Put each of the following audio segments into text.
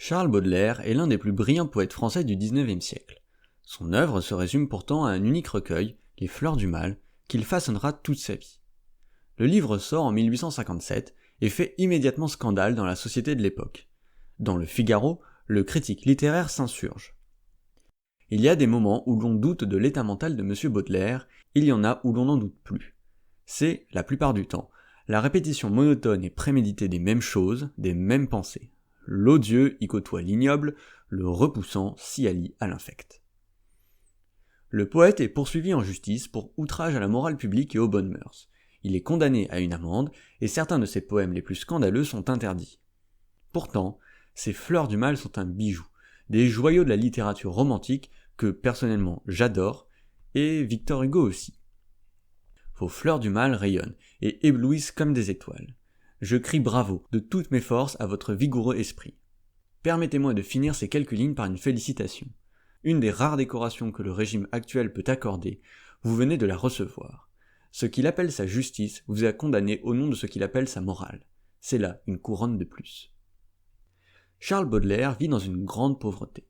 Charles Baudelaire est l'un des plus brillants poètes français du XIXe siècle. Son œuvre se résume pourtant à un unique recueil, Les Fleurs du Mal, qu'il façonnera toute sa vie. Le livre sort en 1857 et fait immédiatement scandale dans la société de l'époque. Dans le Figaro, le critique littéraire s'insurge. Il y a des moments où l'on doute de l'état mental de M. Baudelaire, il y en a où l'on n'en doute plus. C'est, la plupart du temps, la répétition monotone et préméditée des mêmes choses, des mêmes pensées. L'odieux y côtoie l'ignoble, le repoussant s'y allie à l'infect. Le poète est poursuivi en justice pour outrage à la morale publique et aux bonnes mœurs. Il est condamné à une amende, et certains de ses poèmes les plus scandaleux sont interdits. Pourtant, ces Fleurs du Mal sont un bijou, des joyaux de la littérature romantique que, personnellement, j'adore, et Victor Hugo aussi. Vos Fleurs du Mal rayonnent et éblouissent comme des étoiles. Je crie bravo de toutes mes forces à votre vigoureux esprit. Permettez-moi de finir ces quelques lignes par une félicitation. Une des rares décorations que le régime actuel peut accorder, vous venez de la recevoir. Ce qu'il appelle sa justice vous a condamné au nom de ce qu'il appelle sa morale. C'est là une couronne de plus. Charles Baudelaire vit dans une grande pauvreté.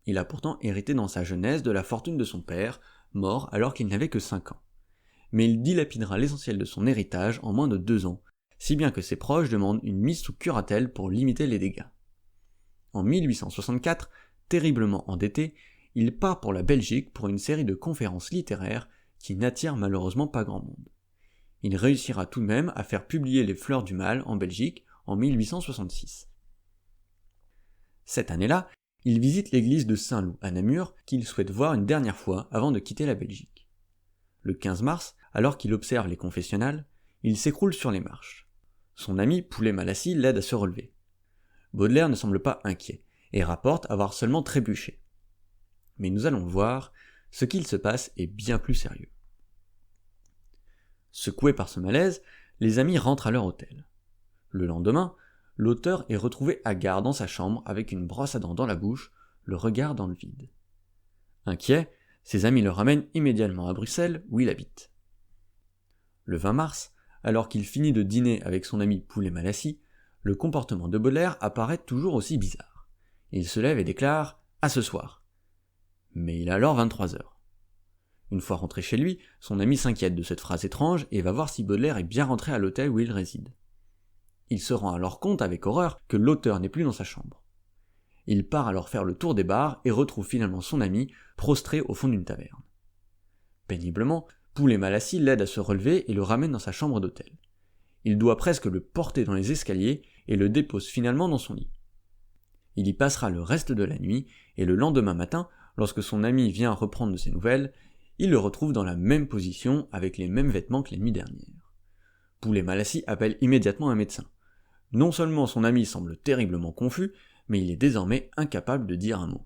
Il a pourtant hérité dans sa jeunesse de la fortune de son père, mort alors qu'il n'avait que 5 ans. Mais il dilapidera l'essentiel de son héritage en moins de 2 ans, si bien que ses proches demandent une mise sous curatelle pour limiter les dégâts. En 1864, terriblement endetté, il part pour la Belgique pour une série de conférences littéraires qui n'attirent malheureusement pas grand monde. Il réussira tout de même à faire publier Les Fleurs du Mal en Belgique en 1866. Cette année-là, il visite l'église de Saint-Loup à Namur qu'il souhaite voir une dernière fois avant de quitter la Belgique. Le 15 mars, alors qu'il observe les confessionnals, il s'écroule sur les marches. Son ami Poulet-Malassis l'aide à se relever. Baudelaire ne semble pas inquiet et rapporte avoir seulement trébuché. Mais nous allons voir, ce qu'il se passe est bien plus sérieux. Secoué par ce malaise, les amis rentrent à leur hôtel. Le lendemain, l'auteur est retrouvé hagard dans sa chambre avec une brosse à dents dans la bouche, le regard dans le vide. Inquiet, ses amis le ramènent immédiatement à Bruxelles où il habite. Le 20 mars, alors qu'il finit de dîner avec son ami Poulet-Malassis, le comportement de Baudelaire apparaît toujours aussi bizarre. Il se lève et déclare « à ce soir ». Mais il a alors 23 heures. Une fois rentré chez lui, son ami s'inquiète de cette phrase étrange et va voir si Baudelaire est bien rentré à l'hôtel où il réside. Il se rend alors compte avec horreur que l'auteur n'est plus dans sa chambre. Il part alors faire le tour des bars et retrouve finalement son ami prostré au fond d'une taverne. Péniblement, Poulet-Malassis l'aide à se relever et le ramène dans sa chambre d'hôtel. Il doit presque le porter dans les escaliers et le dépose finalement dans son lit. Il y passera le reste de la nuit et le lendemain matin, lorsque son ami vient reprendre de ses nouvelles, il le retrouve dans la même position avec les mêmes vêtements que la nuit dernière. Poulet-Malassis appelle immédiatement un médecin. Non seulement son ami semble terriblement confus, mais il est désormais incapable de dire un mot.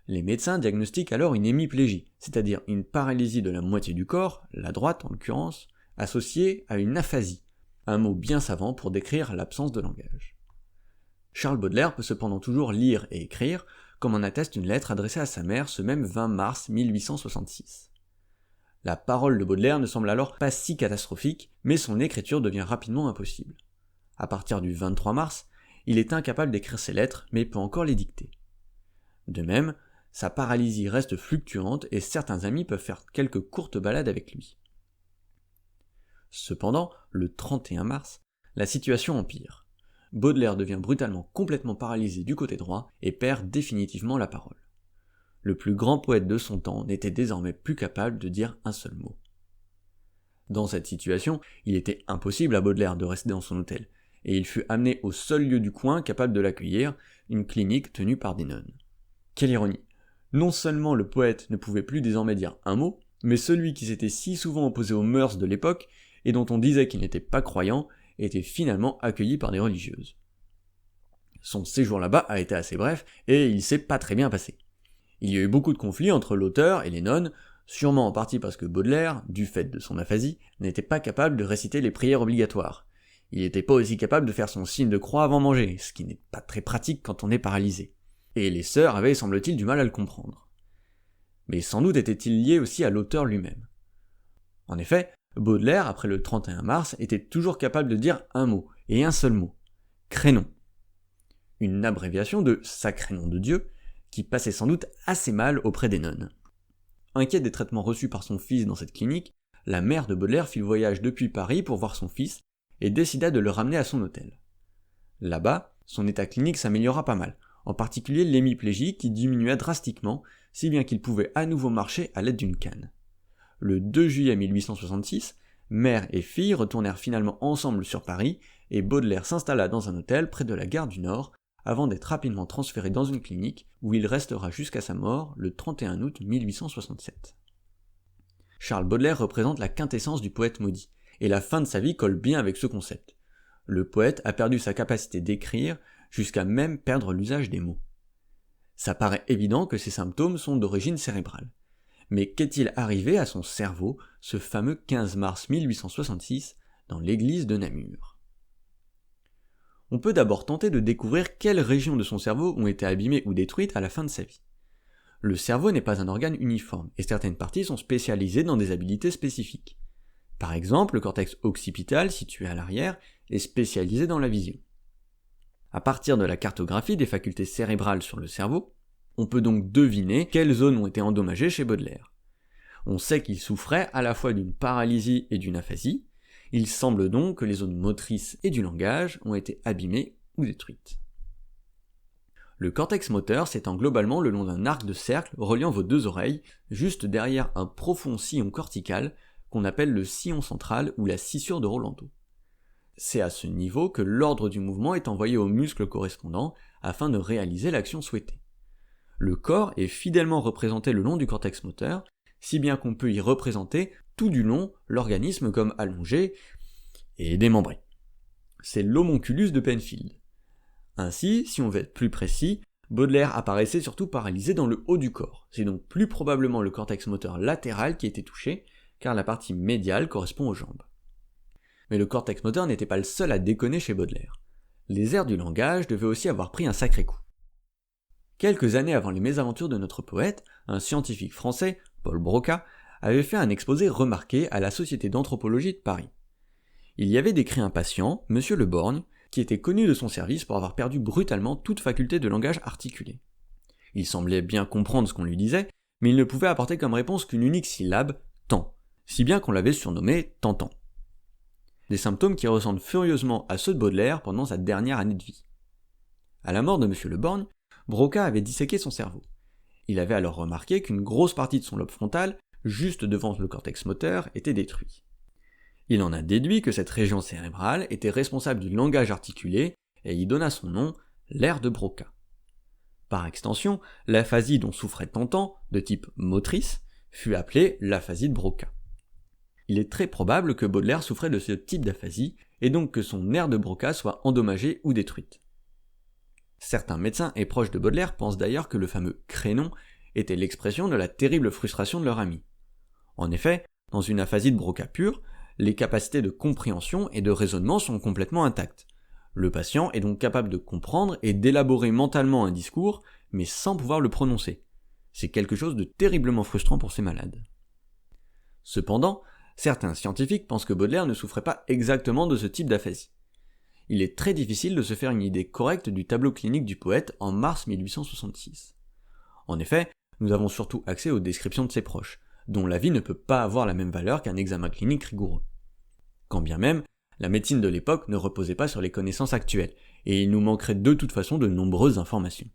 Les médecins diagnostiquent alors une hémiplégie, c'est-à-dire une paralysie de la moitié du corps, la droite en l'occurrence, associée à une aphasie, un mot bien savant pour décrire l'absence de langage. Charles Baudelaire peut cependant toujours lire et écrire, comme en atteste une lettre adressée à sa mère ce même 20 mars 1866. La parole de Baudelaire ne semble alors pas si catastrophique, mais son écriture devient rapidement impossible. À partir du 23 mars, il est incapable d'écrire ses lettres, mais peut encore les dicter. De même, sa paralysie reste fluctuante et certains amis peuvent faire quelques courtes balades avec lui. Cependant, le 31 mars, la situation empire. Baudelaire devient brutalement complètement paralysé du côté droit et perd définitivement la parole. Le plus grand poète de son temps n'était désormais plus capable de dire un seul mot. Dans cette situation, il était impossible à Baudelaire de rester dans son hôtel, et il fut amené au seul lieu du coin capable de l'accueillir, une clinique tenue par des nonnes. Quelle ironie! Non seulement le poète ne pouvait plus désormais dire un mot, mais celui qui s'était si souvent opposé aux mœurs de l'époque, et dont on disait qu'il n'était pas croyant, était finalement accueilli par des religieuses. Son séjour là-bas a été assez bref, et il s'est pas très bien passé. Il y a eu beaucoup de conflits entre l'auteur et les nonnes, sûrement en partie parce que Baudelaire, du fait de son aphasie, n'était pas capable de réciter les prières obligatoires. Il n'était pas aussi capable de faire son signe de croix avant manger, ce qui n'est pas très pratique quand on est paralysé. Et les sœurs avaient, semble-t-il, du mal à le comprendre. Mais sans doute était-il lié aussi à l'auteur lui-même. En effet, Baudelaire, après le 31 mars, était toujours capable de dire un mot, et un seul mot. Crénon. une abréviation de Sacré Nom de Dieu, qui passait sans doute assez mal auprès des nonnes. Inquiète des traitements reçus par son fils dans cette clinique, la mère de Baudelaire fit le voyage depuis Paris pour voir son fils et décida de le ramener à son hôtel. Là-bas, son état clinique s'améliora pas mal, en particulier l'hémiplégie qui diminua drastiquement, si bien qu'il pouvait à nouveau marcher à l'aide d'une canne. Le 2 juillet 1866, mère et fille retournèrent finalement ensemble sur Paris et Baudelaire s'installa dans un hôtel près de la gare du Nord avant d'être rapidement transféré dans une clinique où il restera jusqu'à sa mort le 31 août 1867. Charles Baudelaire représente la quintessence du poète maudit, et la fin de sa vie colle bien avec ce concept. Le poète a perdu sa capacité d'écrire jusqu'à même perdre l'usage des mots. Ça paraît évident que ces symptômes sont d'origine cérébrale. Mais qu'est-il arrivé à son cerveau ce fameux 15 mars 1866 dans l'église de Namur? On peut d'abord tenter de découvrir quelles régions de son cerveau ont été abîmées ou détruites à la fin de sa vie. Le cerveau n'est pas un organe uniforme, et certaines parties sont spécialisées dans des habiletés spécifiques. Par exemple, le cortex occipital, situé à l'arrière, est spécialisé dans la vision. À partir de la cartographie des facultés cérébrales sur le cerveau, on peut donc deviner quelles zones ont été endommagées chez Baudelaire. On sait qu'il souffrait à la fois d'une paralysie et d'une aphasie. Il semble donc que les zones motrices et du langage ont été abîmées ou détruites. Le cortex moteur s'étend globalement le long d'un arc de cercle reliant vos deux oreilles, juste derrière un profond sillon cortical qu'on appelle le sillon central ou la scissure de Rolando. C'est à ce niveau que l'ordre du mouvement est envoyé aux muscles correspondants afin de réaliser l'action souhaitée. Le corps est fidèlement représenté le long du cortex moteur, si bien qu'on peut y représenter tout du long l'organisme comme allongé et démembré. C'est l'homonculus de Penfield. Ainsi, si on veut être plus précis, Baudelaire apparaissait surtout paralysé dans le haut du corps. C'est donc plus probablement le cortex moteur latéral qui était touché, car la partie médiale correspond aux jambes. Mais le cortex moteur n'était pas le seul à déconner chez Baudelaire. Les aires du langage devaient aussi avoir pris un sacré coup. Quelques années avant les mésaventures de notre poète, un scientifique français, Paul Broca, avait fait un exposé remarqué à la Société d'anthropologie de Paris. Il y avait décrit un patient, Monsieur Le Borgne, qui était connu de son service pour avoir perdu brutalement toute faculté de langage articulé. Il semblait bien comprendre ce qu'on lui disait, mais il ne pouvait apporter comme réponse qu'une unique syllabe, tant, si bien qu'on l'avait surnommé Tantan. Des symptômes qui ressemblent furieusement à ceux de Baudelaire pendant sa dernière année de vie. À la mort de Monsieur Le Borgne, Broca avait disséqué son cerveau. Il avait alors remarqué qu'une grosse partie de son lobe frontal, juste devant le cortex moteur, était détruite. Il en a déduit que cette région cérébrale était responsable du langage articulé et y donna son nom, l'aire de Broca. Par extension, l'aphasie dont souffrait Tantan, de type motrice, fut appelée l'aphasie de Broca. Il est très probable que Baudelaire souffrait de ce type d'aphasie et donc que son aire de Broca soit endommagée ou détruite. Certains médecins et proches de Baudelaire pensent d'ailleurs que le fameux crénon était l'expression de la terrible frustration de leur ami. En effet, dans une aphasie de Broca pure, les capacités de compréhension et de raisonnement sont complètement intactes. Le patient est donc capable de comprendre et d'élaborer mentalement un discours, mais sans pouvoir le prononcer. C'est quelque chose de terriblement frustrant pour ces malades. Cependant, certains scientifiques pensent que Baudelaire ne souffrait pas exactement de ce type d'aphasie. Il est très difficile de se faire une idée correcte du tableau clinique du poète en mars 1866. En effet, nous avons surtout accès aux descriptions de ses proches, dont l'avis ne peut pas avoir la même valeur qu'un examen clinique rigoureux. Quand bien même, la médecine de l'époque ne reposait pas sur les connaissances actuelles, et il nous manquerait de toute façon de nombreuses informations.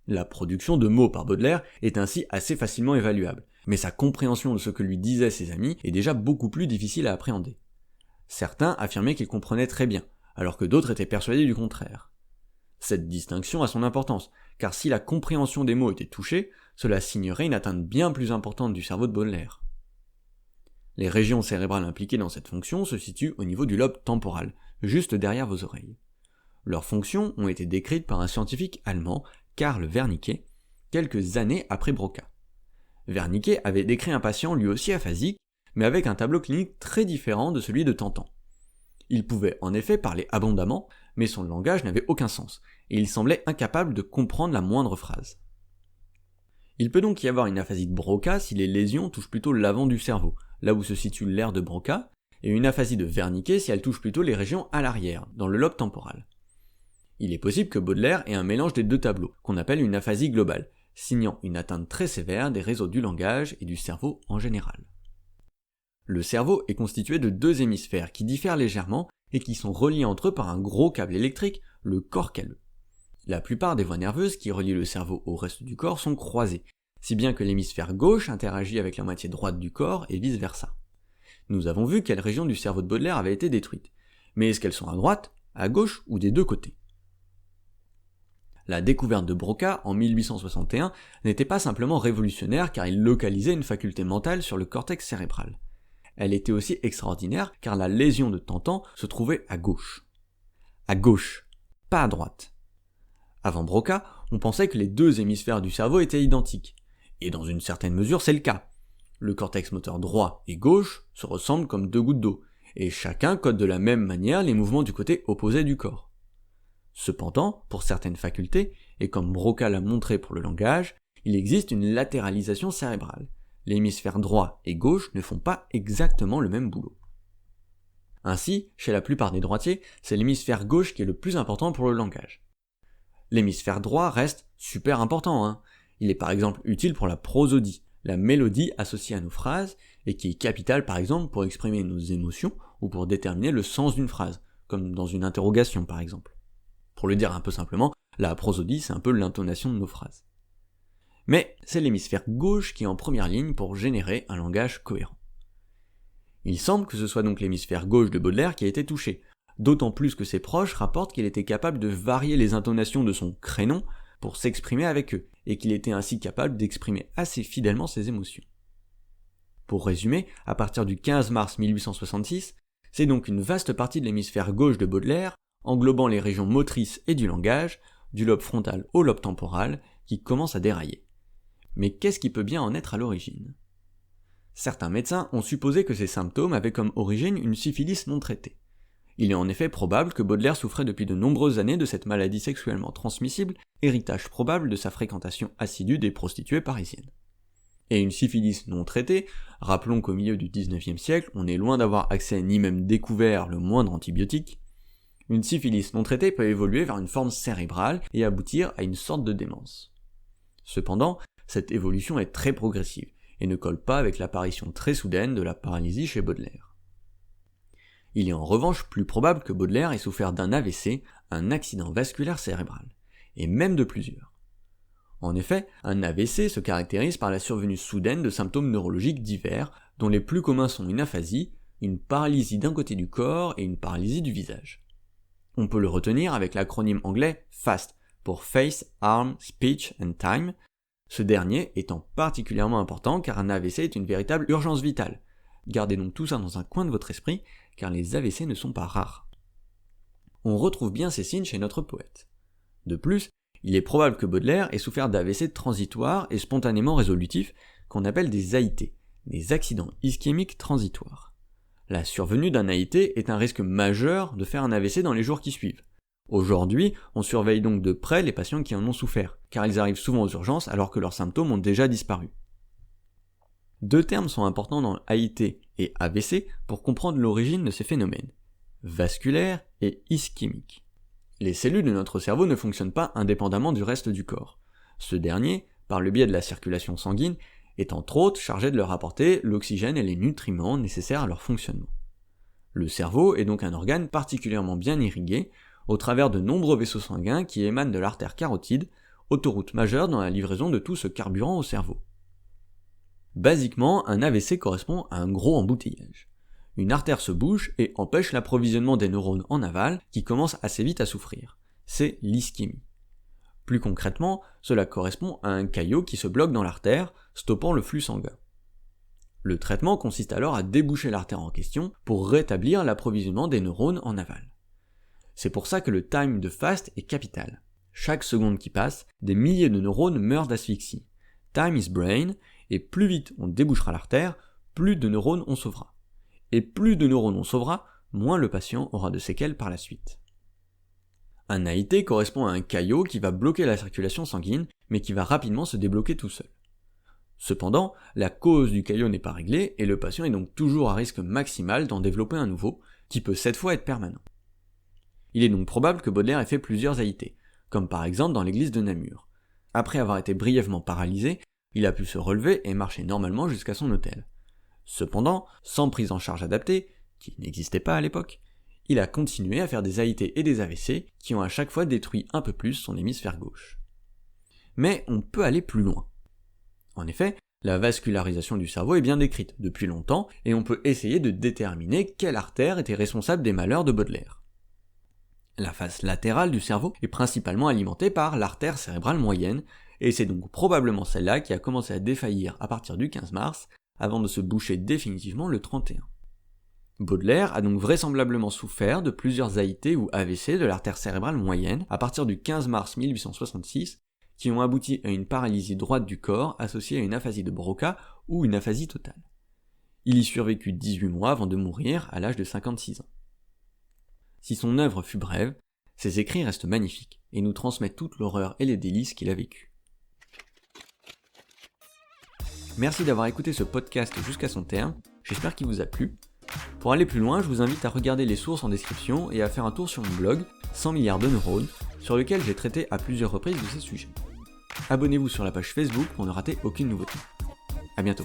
La production de mots par Baudelaire est ainsi assez facilement évaluable, mais sa compréhension de ce que lui disaient ses amis est déjà beaucoup plus difficile à appréhender. Certains affirmaient qu'il comprenait très bien, alors que d'autres étaient persuadés du contraire. Cette distinction a son importance, car si la compréhension des mots était touchée, cela signerait une atteinte bien plus importante du cerveau de Baudelaire. Les régions cérébrales impliquées dans cette fonction se situent au niveau du lobe temporal, juste derrière vos oreilles. Leurs fonctions ont été décrites par un scientifique allemand, Karl Wernicke, quelques années après Broca. Wernicke avait décrit un patient lui aussi aphasique, mais avec un tableau clinique très différent de celui de Tantan. Il pouvait en effet parler abondamment, mais son langage n'avait aucun sens, et il semblait incapable de comprendre la moindre phrase. Il peut donc y avoir une aphasie de Broca si les lésions touchent plutôt l'avant du cerveau, là où se situe l'aire de Broca, et une aphasie de Wernicke si elle touche plutôt les régions à l'arrière, dans le lobe temporal. Il est possible que Baudelaire ait un mélange des deux tableaux, qu'on appelle une aphasie globale, signant une atteinte très sévère des réseaux du langage et du cerveau en général. Le cerveau est constitué de deux hémisphères qui diffèrent légèrement et qui sont reliés entre eux par un gros câble électrique, le corps calleux. La plupart des voies nerveuses qui relient le cerveau au reste du corps sont croisées, si bien que l'hémisphère gauche interagit avec la moitié droite du corps et vice-versa. Nous avons vu quelles régions du cerveau de Baudelaire avaient été détruites, mais est-ce qu'elles sont à droite, à gauche ou des deux côtés? La découverte de Broca en 1861 n'était pas simplement révolutionnaire car il localisait une faculté mentale sur le cortex cérébral. Elle était aussi extraordinaire car la lésion de Tantan se trouvait à gauche. À gauche, pas à droite. Avant Broca, on pensait que les deux hémisphères du cerveau étaient identiques. Et dans une certaine mesure, c'est le cas. Le cortex moteur droit et gauche se ressemblent comme deux gouttes d'eau, et chacun code de la même manière les mouvements du côté opposé du corps. Cependant, pour certaines facultés, et comme Broca l'a montré pour le langage, il existe une latéralisation cérébrale. L'hémisphère droit et gauche ne font pas exactement le même boulot. Ainsi, chez la plupart des droitiers, c'est l'hémisphère gauche qui est le plus important pour le langage. L'hémisphère droit reste super important, hein. Il est par exemple utile pour la prosodie, la mélodie associée à nos phrases, et qui est capitale par exemple pour exprimer nos émotions ou pour déterminer le sens d'une phrase, comme dans une interrogation par exemple. Pour le dire un peu simplement, la prosodie c'est un peu l'intonation de nos phrases. Mais c'est l'hémisphère gauche qui est en première ligne pour générer un langage cohérent. Il semble que ce soit donc l'hémisphère gauche de Baudelaire qui a été touché, d'autant plus que ses proches rapportent qu'il était capable de varier les intonations de son crénom pour s'exprimer avec eux, et qu'il était ainsi capable d'exprimer assez fidèlement ses émotions. Pour résumer, à partir du 15 mars 1866, c'est donc une vaste partie de l'hémisphère gauche de Baudelaire, englobant les régions motrices et du langage, du lobe frontal au lobe temporal, qui commence à dérailler. Mais qu'est-ce qui peut bien en être à l'origine? Certains médecins ont supposé que ces symptômes avaient comme origine une syphilis non traitée. Il est en effet probable que Baudelaire souffrait depuis de nombreuses années de cette maladie sexuellement transmissible, héritage probable de sa fréquentation assidue des prostituées parisiennes. Et une syphilis non traitée, rappelons qu'au milieu du XIXe siècle, on est loin d'avoir accès ni même découvert le moindre antibiotique, une syphilis non traitée peut évoluer vers une forme cérébrale et aboutir à une sorte de démence. Cependant, cette évolution est très progressive et ne colle pas avec l'apparition très soudaine de la paralysie chez Baudelaire. Il est en revanche plus probable que Baudelaire ait souffert d'un AVC, un accident vasculaire cérébral, et même de plusieurs. En effet, un AVC se caractérise par la survenue soudaine de symptômes neurologiques divers, dont les plus communs sont une aphasie, une paralysie d'un côté du corps et une paralysie du visage. On peut le retenir avec l'acronyme anglais FAST, pour Face, Arm, Speech and Time, ce dernier étant particulièrement important car un AVC est une véritable urgence vitale. Gardez donc tout ça dans un coin de votre esprit, car les AVC ne sont pas rares. On retrouve bien ces signes chez notre poète. De plus, il est probable que Baudelaire ait souffert d'AVC transitoires et spontanément résolutifs, qu'on appelle des AIT, des accidents ischémiques transitoires. La survenue d'un AIT est un risque majeur de faire un AVC dans les jours qui suivent. Aujourd'hui, on surveille donc de près les patients qui en ont souffert, car ils arrivent souvent aux urgences alors que leurs symptômes ont déjà disparu. Deux termes sont importants dans AIT et AVC pour comprendre l'origine de ces phénomènes, vasculaire et ischémique. Les cellules de notre cerveau ne fonctionnent pas indépendamment du reste du corps. Ce dernier, par le biais de la circulation sanguine, est entre autres chargé de leur apporter l'oxygène et les nutriments nécessaires à leur fonctionnement. Le cerveau est donc un organe particulièrement bien irrigué, au travers de nombreux vaisseaux sanguins qui émanent de l'artère carotide, autoroute majeure dans la livraison de tout ce carburant au cerveau. Basiquement, un AVC correspond à un gros embouteillage. Une artère se bouche et empêche l'approvisionnement des neurones en aval qui commencent assez vite à souffrir. C'est l'ischémie. Plus concrètement, cela correspond à un caillot qui se bloque dans l'artère, stoppant le flux sanguin. Le traitement consiste alors à déboucher l'artère en question pour rétablir l'approvisionnement des neurones en aval. C'est pour ça que le time de FAST est capital. Chaque seconde qui passe, des milliers de neurones meurent d'asphyxie. Time is brain, et plus vite on débouchera l'artère, plus de neurones on sauvera. Et plus de neurones on sauvera, moins le patient aura de séquelles par la suite. Un AIT correspond à un caillot qui va bloquer la circulation sanguine, mais qui va rapidement se débloquer tout seul. Cependant, la cause du caillot n'est pas réglée, et le patient est donc toujours à risque maximal d'en développer un nouveau, qui peut cette fois être permanent. Il est donc probable que Baudelaire ait fait plusieurs AIT, comme par exemple dans l'église de Namur. Après avoir été brièvement paralysé, il a pu se relever et marcher normalement jusqu'à son hôtel. Cependant, sans prise en charge adaptée, qui n'existait pas à l'époque, il a continué à faire des AIT et des AVC qui ont à chaque fois détruit un peu plus son hémisphère gauche. Mais on peut aller plus loin. En effet, la vascularisation du cerveau est bien décrite depuis longtemps et on peut essayer de déterminer quelle artère était responsable des malheurs de Baudelaire. La face latérale du cerveau est principalement alimentée par l'artère cérébrale moyenne, et c'est donc probablement celle-là qui a commencé à défaillir à partir du 15 mars, avant de se boucher définitivement le 31. Baudelaire a donc vraisemblablement souffert de plusieurs AIT ou AVC de l'artère cérébrale moyenne à partir du 15 mars 1866, qui ont abouti à une paralysie droite du corps associée à une aphasie de Broca ou une aphasie totale. Il y survécut 18 mois avant de mourir à l'âge de 56 ans. Si son œuvre fut brève, ses écrits restent magnifiques et nous transmettent toute l'horreur et les délices qu'il a vécues. Merci d'avoir écouté ce podcast jusqu'à son terme, j'espère qu'il vous a plu. Pour aller plus loin, je vous invite à regarder les sources en description et à faire un tour sur mon blog 100 milliards de neurones, sur lequel j'ai traité à plusieurs reprises de ces sujets. Abonnez-vous sur la page Facebook pour ne rater aucune nouveauté. À bientôt.